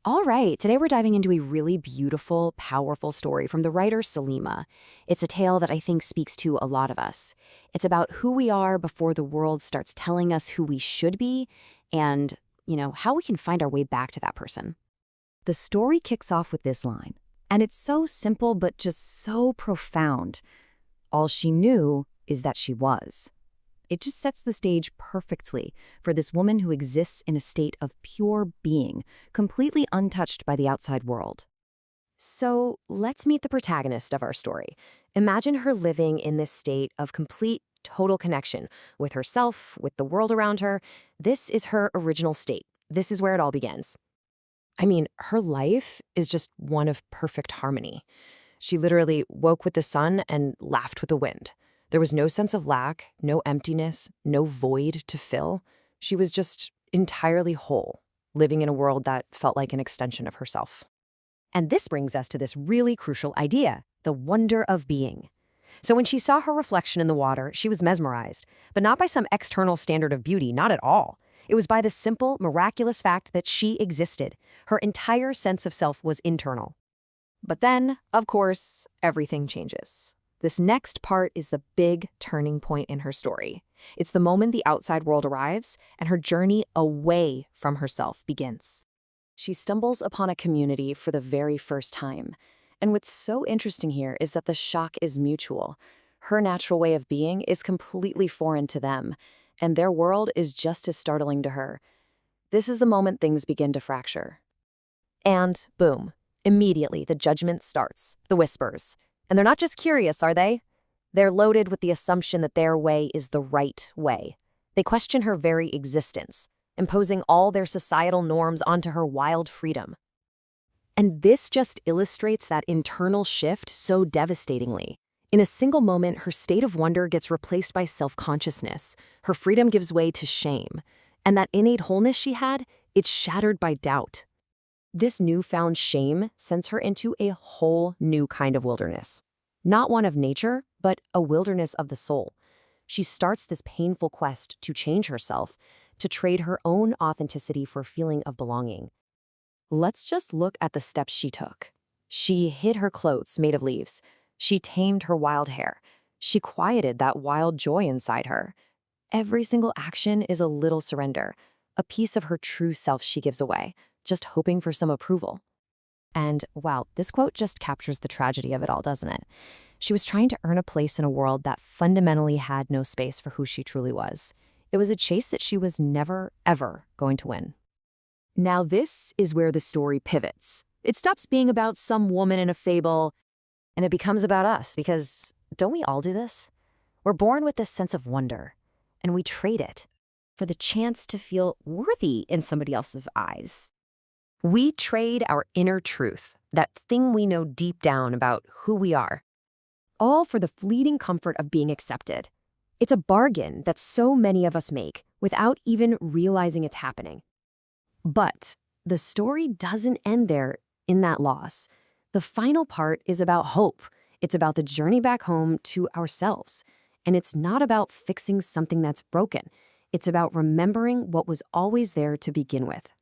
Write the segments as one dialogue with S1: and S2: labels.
S1: All right, today we're diving into a really beautiful, powerful story from the writer Salima. It's a tale that I think speaks to a lot of us. It's about who we are before the world starts telling us who we should be and, how we can find our way back to that person.
S2: The story kicks off with this line, and it's so simple but just so profound. All she knew is that she was. It just sets the stage perfectly for this woman who exists in a state of pure being, completely untouched by the outside world.
S1: So let's meet the protagonist of our story. Imagine her living in this state of complete, total connection with herself, with the world around her. This is her original state. This is where it all begins. I mean, her life is just one of perfect harmony. She literally woke with the sun and laughed with the wind. There was no sense of lack, no emptiness, no void to fill. She was just entirely whole, living in a world that felt like an extension of herself.
S2: And this brings us to this really crucial idea, the wonder of being. So when she saw her reflection in the water, she was mesmerized, but not by some external standard of beauty, not at all. It was by the simple, miraculous fact that she existed. Her entire sense of self was internal. But then, of course, everything changes. This next part is the big turning point in her story. It's the moment the outside world arrives and her journey away from herself begins. She stumbles upon a community for the very first time. And what's so interesting here is that the shock is mutual. Her natural way of being is completely foreign to them, and their world is just as startling to her. This is the moment things begin to fracture. And boom, immediately the judgment starts, the whispers. And they're not just curious, are they? They're loaded with the assumption that their way is the right way. They question her very existence, imposing all their societal norms onto her wild freedom. And this just illustrates that internal shift so devastatingly. In a single moment, her state of wonder gets replaced by self-consciousness. Her freedom gives way to shame. And that innate wholeness she had, it's shattered by doubt. This newfound shame sends her into a whole new kind of wilderness. Not one of nature, but a wilderness of the soul. She starts this painful quest to change herself, to trade her own authenticity for a feeling of belonging. Let's just look at the steps she took. She hid her clothes made of leaves. She tamed her wild hair. She quieted that wild joy inside her. Every single action is a little surrender, a piece of her true self she gives away, just hoping for some approval. And wow, this quote just captures the tragedy of it all, doesn't it? She was trying to earn a place in a world that fundamentally had no space for who she truly was. It was a chase that she was never, ever going to win. Now this is where the story pivots. It stops being about some woman in a fable, and it becomes about us, because don't we all do this? We're born with this sense of wonder, and we trade it for the chance to feel worthy in somebody else's eyes. We trade our inner truth, that thing we know deep down about who we are, all for the fleeting comfort of being accepted. It's a bargain that so many of us make without even realizing it's happening. But the story doesn't end there in that loss. The final part is about hope. It's about the journey back home to ourselves. And it's not about fixing something that's broken. It's about remembering what was always there to begin with.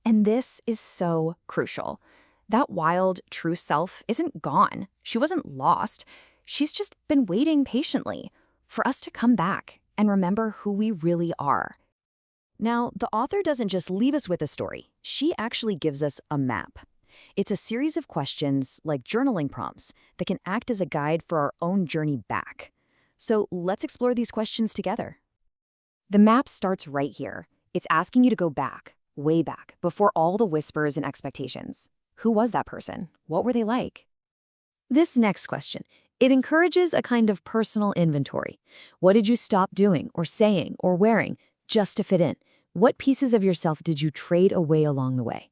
S2: And this is so crucial. That wild, true self isn't gone. She wasn't lost. She's just been waiting patiently for us to come back and remember who we really are. Now, the author doesn't just leave us with a story. She actually gives us a map. It's a series of questions, like journaling prompts, that can act as a guide for our own journey back. So let's explore these questions together. The map starts right here. It's asking you to go back, way back, before all the whispers and expectations. Who was that person? What were they like? This next question, it encourages a kind of personal inventory. What did you stop doing or saying or wearing just to fit in? What pieces of yourself did you trade away along the way?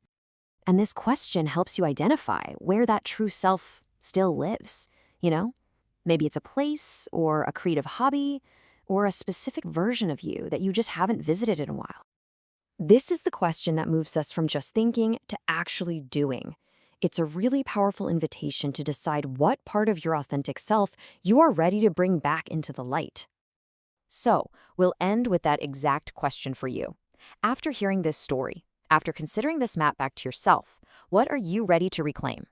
S2: And this question helps you identify where that true self still lives. Maybe it's a place or a creative hobby or a specific version of you that you just haven't visited in a while. This is the question that moves us from just thinking to actually doing. It's a really powerful invitation to decide what part of your authentic self you are ready to bring back into the light. So, we'll end with that exact question for you. After hearing this story,
S1: After considering this map back to yourself, what are you ready to reclaim?